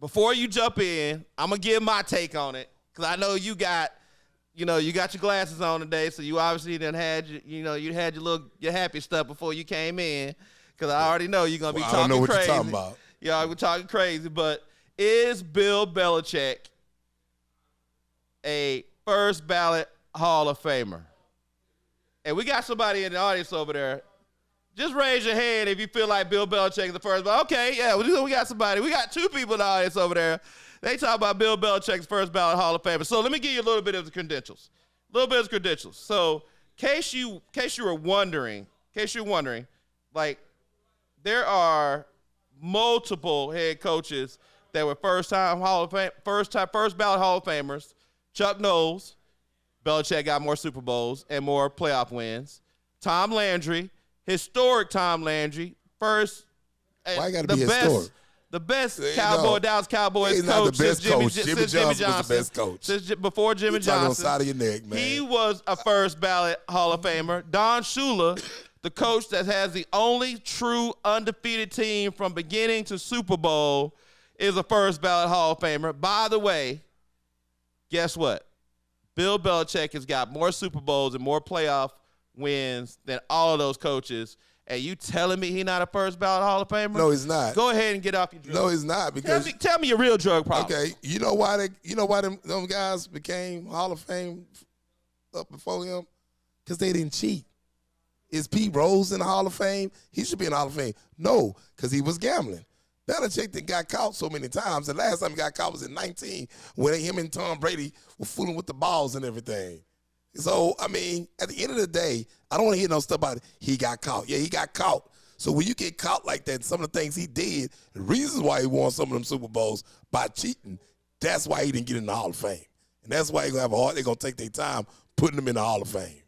before you jump in, I'm gonna give my take on it because I know you got your glasses on today, so you obviously done had you had your happy stuff before you came in because I already know you're gonna be talking crazy. I don't know what you're talking about. Yeah, we're talking crazy, but is Bill Belichick a first ballot Hall of Famer? And we got somebody in the audience over there. Just raise your hand if you feel like Bill Belichick is the first ballot. Okay, yeah, we got somebody. We got two people in the audience over there. They talk about Bill Belichick's first ballot Hall of Famer. So let me give you a little bit of the credentials. So, in case you were wondering, like there are multiple head coaches that were first ballot Hall of Famers. Chuck Knowles, Belichick got more Super Bowls and more playoff wins. Tom Landry, historic Tom Landry, first. Why got to be historic? The best Dallas Cowboys coach since Jimmy Johnson was the best coach. Before Jimmy Johnson. On the side of your neck, man. He was a first ballot Hall of Famer. Don Shula, the coach that has the only true undefeated team from beginning to Super Bowl, is a first ballot Hall of Famer. By the way, guess what? Bill Belichick has got more Super Bowls and more playoff wins than all of those coaches. And you telling me he's not a first ballot Hall of Famer? No, he's not. Go ahead and get off your drug. No, he's not. Because tell me your real drug problem. Okay, you know why them guys became Hall of Fame up before him? Because they didn't cheat. Is Pete Rose in the Hall of Fame? He should be in the Hall of Fame. No, because he was gambling. Belichick got caught so many times. The last time he got caught was in 19 when him and Tom Brady were fooling with the balls and everything. So, I mean, at the end of the day, I don't want to hear no stuff about he got caught. Yeah, he got caught. So when you get caught like that, some of the things he did, the reasons why he won some of them Super Bowls by cheating, that's why he didn't get in the Hall of Fame. And that's why they're going to take their time putting him in the Hall of Fame.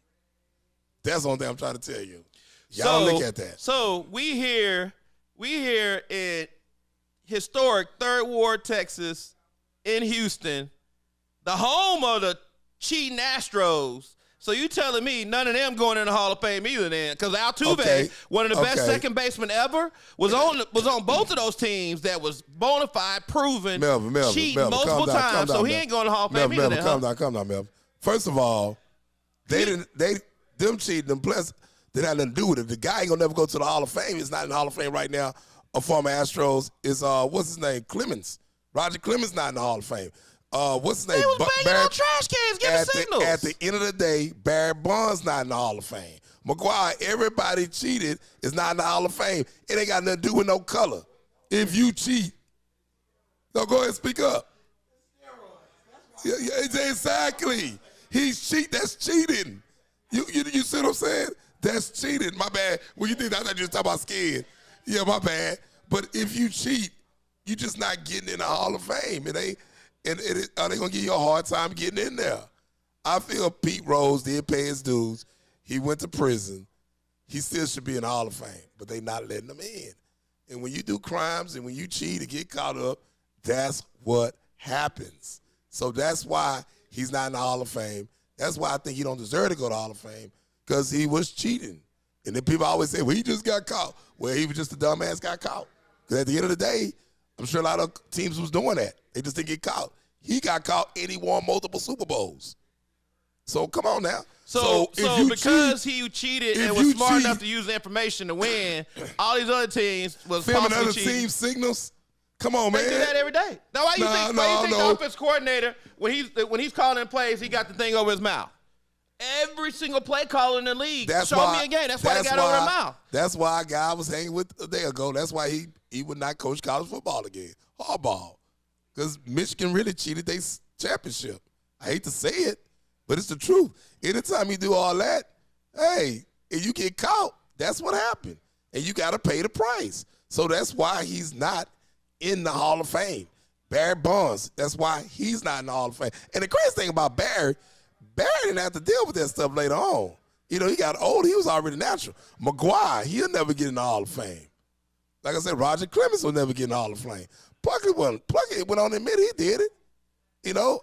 That's the only thing I'm trying to tell you. Y'all look at that. So we here in historic Third Ward, Texas, in Houston, the home of the cheating Astros. So you telling me none of them going in the Hall of Fame either then? Because Altuve, one of the best second basemen ever, was on both of those teams that was bona fide, proven, cheating multiple times. So he ain't going to the Hall of Fame either then. Calm down, Melvin. First of all, them cheating, them plus they had nothing to do with it. The guy ain't gonna never go to the Hall of Fame. He's not in the Hall of Fame right now. A former Astros is what's his name? Clemens. Roger Clemens not in the Hall of Fame. What's his name? They was banging on trash cans, giving signals. At the end of the day, Barry Bonds not in the Hall of Fame. McGuire, everybody cheated is not in the Hall of Fame. It ain't got nothing to do with no color. If you cheat, no, go ahead and speak up. Yeah, exactly. He's cheat. That's cheating. You see what I'm saying? That's cheating. My bad. When you think I just talk about skin, yeah, my bad. But if you cheat, you just not getting in the Hall of Fame. It ain't. Are they going to give you a hard time getting in there? I feel Pete Rose did pay his dues. He went to prison. He still should be in the Hall of Fame, but they not letting him in. And when you do crimes and when you cheat and get caught up, that's what happens. So that's why he's not in the Hall of Fame. That's why I think he don't deserve to go to the Hall of Fame, because he was cheating. And then people always say, well, he just got caught. Well, he was just a dumbass got caught. Because at the end of the day, I'm sure a lot of teams was doing that. They just didn't get caught. He got caught and he won multiple Super Bowls. So come on now. So because he cheated and was smart enough to use the information to win, all these other teams was filming possibly other team signals. Come on, man. They do that every day. Now, why you think the offense coordinator, when he's calling plays, he got the thing over his mouth? Every single play caller in the league. Show me again. That's why they got it over their mouth. That's why a guy I was hanging with a day ago. That's why he would not coach college football again. Hardball. Because Michigan really cheated their championship. I hate to say it, but it's the truth. Anytime you do all that, hey, if you get caught, that's what happened. And you got to pay the price. So that's why he's not in the Hall of Fame. Barry Bonds, that's why he's not in the Hall of Fame. And the crazy thing about Barry didn't have to deal with that stuff later on. You know, he got old. He was already natural. McGuire, he'll never get in the Hall of Fame. Like I said, Roger Clemens will never get in the Hall of Fame. Plunkett went on to admit he did it. You know,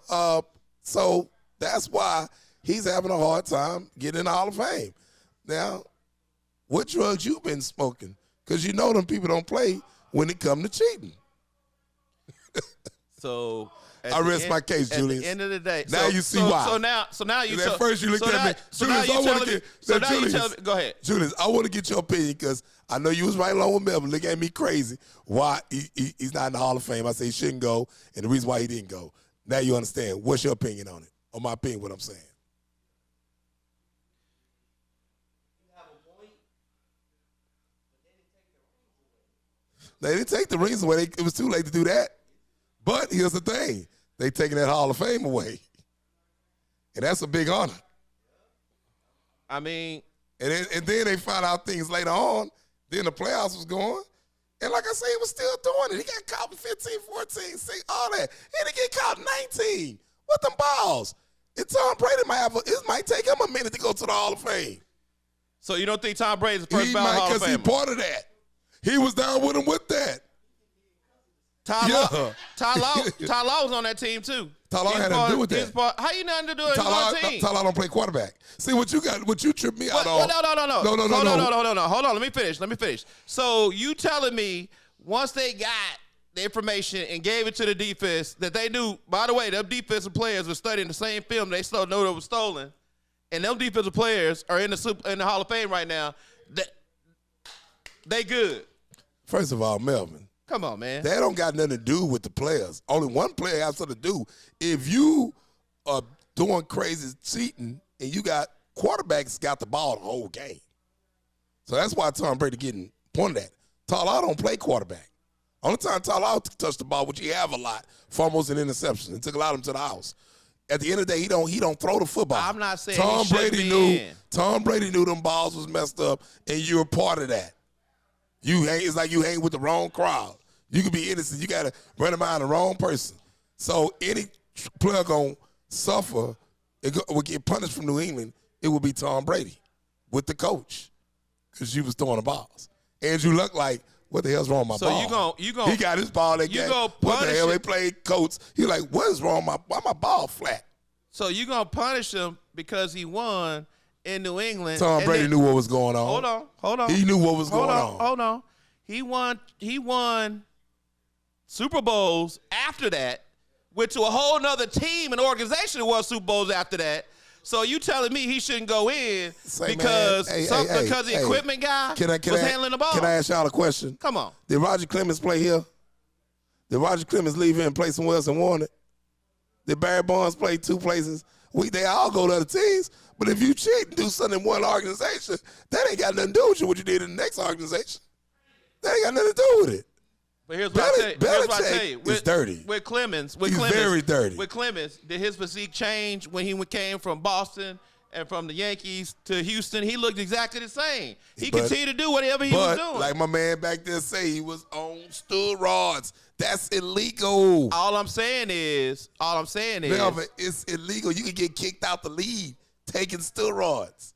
so that's why he's having a hard time getting in the Hall of Fame. Now, what drugs you been smoking? Because you know them people don't play when it come to cheating. So I rest my case, Julius. At the end of the day, now you see why. So now you. At first you looked at me, Julius. I want to get. So now you tell me. Go ahead, Julius. I want to get your opinion because I know you was right along with Melvin. Look at me crazy. Why he's not in the Hall of Fame? I say he shouldn't go, and the reason why he didn't go. Now you understand. What's your opinion on it? On my opinion, what I'm saying. They didn't take the rings away. It was too late to do that. But here's the thing. They taking that Hall of Fame away. And that's a big honor. I mean. And then they found out things later on. Then the playoffs was going. And like I say, he was still doing it. He got caught with 15, 14, 6, all that. And he get caught 19 with them balls. And Tom Brady it might take him a minute to go to the Hall of Fame. So you don't think Tom Brady's the first ballot Hall of Famer? Because he part of that. He was down with him with that. Ty Law was on that team too. Ty Law had nothing to do with that. How you nothing to do with one team? Ty Law don't play quarterback. See what you tripped me out on. No. Hold on. Let me finish. So you telling me once they got the information and gave it to the defense that they knew, by the way, them defensive players were studying the same film they still know that was stolen, and them defensive players are in the Hall of Fame right now. They good. First of all, Melvin. Come on, man. That don't got nothing to do with the players. Only one player has something to do. If you are doing crazy cheating and you got quarterbacks got the ball the whole game. So that's why Tom Brady getting pointed at. Ty Law don't play quarterback. Only time Ty Law touched the ball, which he have a lot, fumbles and interceptions. It took a lot of them to the house. At the end of the day, he don't throw the football. I'm not saying Tom Brady knew them balls was messed up, and you're a part of that. It's like you hang with the wrong crowd. You could be innocent. You got to run behind the wrong person. So any player going to suffer, would get punished from New England, it would be Tom Brady with the coach because you was throwing the balls. Andrew Luck like, what the hell's wrong with my ball? He got his ball that game. What the hell? They played Colts. He like, what is wrong? Why my ball flat? So you going to punish him because he won in New England. Tom Brady knew what was going on. Hold on. He knew what was going on. Hold on. He won Super Bowls after that, went to a whole nother team and organization that won Super Bowls after that. So you telling me he shouldn't go in because the equipment guy was handling the ball? Can I ask y'all a question? Come on. Did Roger Clemens play here? Did Roger Clemens leave here and play somewhere else and won it? Did Barry Bonds play two places? They all go to other teams. But if you cheat and do something in one organization, that ain't got nothing to do with what you did in the next organization. That ain't got nothing to do with it. But here's what I tell you. It's dirty. With Clemens, he's very dirty. With Clemens, did his physique change when he came from Boston and from the Yankees to Houston? He looked exactly the same. He continued to do whatever he was doing. Like my man back there say, he was on steroids. That's illegal. All I'm saying is, Melvin, it's illegal. You can get kicked out the league taking steroids.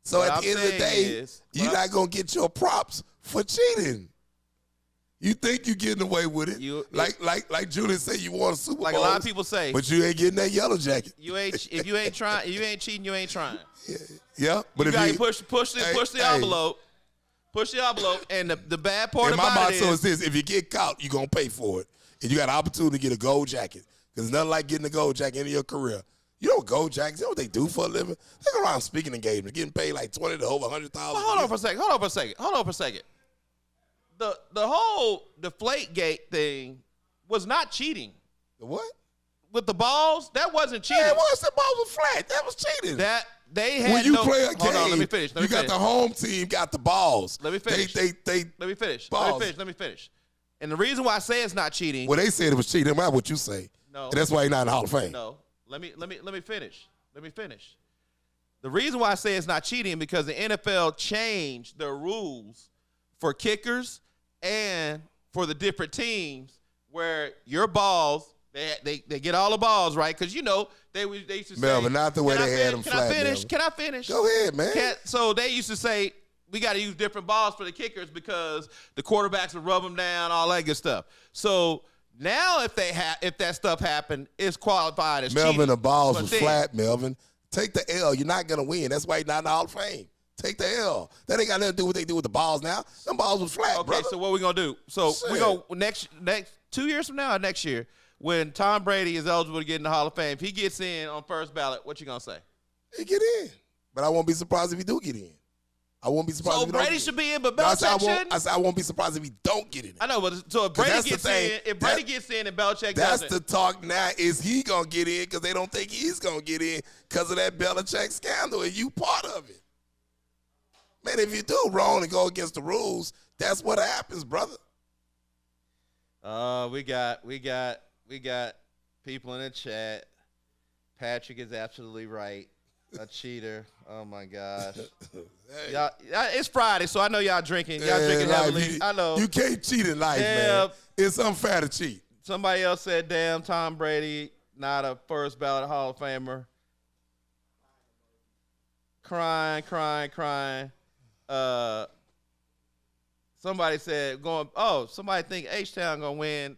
So at the end of the day, you're not going to get your props for cheating. You think you're getting away with it. Like Julius said, you won a Super Bowl. Like a lot of people say. But you ain't getting that yellow jacket. If you ain't trying, you ain't cheating, you ain't trying. Yeah. But if you push the envelope. Push the envelope, and the bad part about it is... my motto is this: if you get caught, you're going to pay for it. And you got an opportunity to get a gold jacket. Because nothing like getting a gold jacket in your career. You know gold jackets, you know what they do for a living? They go around speaking engagements, getting paid like $20 to over $100,000. Hold on for a second. The whole Deflategate thing was not cheating. The what? With the balls, that wasn't cheating. Yeah, it was. The balls were flat. That was cheating. They had when you play a game, hold on, let me finish. You got the home team, got the balls. Let me finish. Let me finish. And the reason why I say it's not cheating. Well, they said it was cheating. That's what you say. No. And that's why he's not in the Hall of Fame. No. Let me finish. The reason why I say it's not cheating because the NFL changed the rules for kickers and for the different teams where your balls. They get all the balls, right? Because, they used to say... Melvin, not the way they had them flat, Can I finish? Go ahead, man. So they used to say, we got to use different balls for the kickers because the quarterbacks will rub them down, all that good stuff. So now if that stuff happened, it's qualified as Melvin, cheating. The balls was flat, Melvin. Take the L. You're not going to win. That's why you're not in the Hall of Fame. Take the L. That ain't got nothing to do with what they do with the balls now. Them balls was flat, Okay, brother. So what we going to do? So we go next 2 years from now or next year, when Tom Brady is eligible to get in the Hall of Fame, if he gets in on first ballot, what you gonna say? He get in, but I won't be surprised if he do get in. I won't be surprised. So if he don't Brady should be in, but Belichick shouldn't. I said I won't be surprised if he don't get in. I know, but so if Brady gets in, and Belichick doesn't, that's the talk now. Is he gonna get in? Because they don't think he's gonna get in because of that Belichick scandal, and you part of it. Man, if you do wrong and go against the rules, that's what happens, brother. We got people in the chat. Patrick is absolutely right. A cheater. Oh my gosh. Hey. Y'all, it's Friday, so I know y'all drinking. Y'all drinking heavily. I know. You can't cheat in life, man. It's unfair to cheat. Somebody else said, damn, Tom Brady, not a first ballot Hall of Famer. Crying. Somebody said somebody think H-Town gonna win.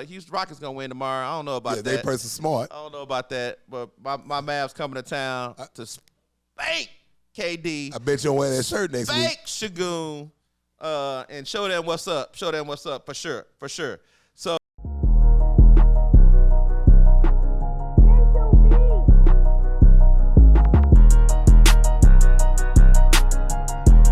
Houston Rockets gonna win tomorrow. I don't know about that. They person smart. I don't know about that, but my Mavs coming to town to spank KD. I bet you'll wear that shirt next week. Spank Shagoon, and show them what's up. Show them what's up for sure.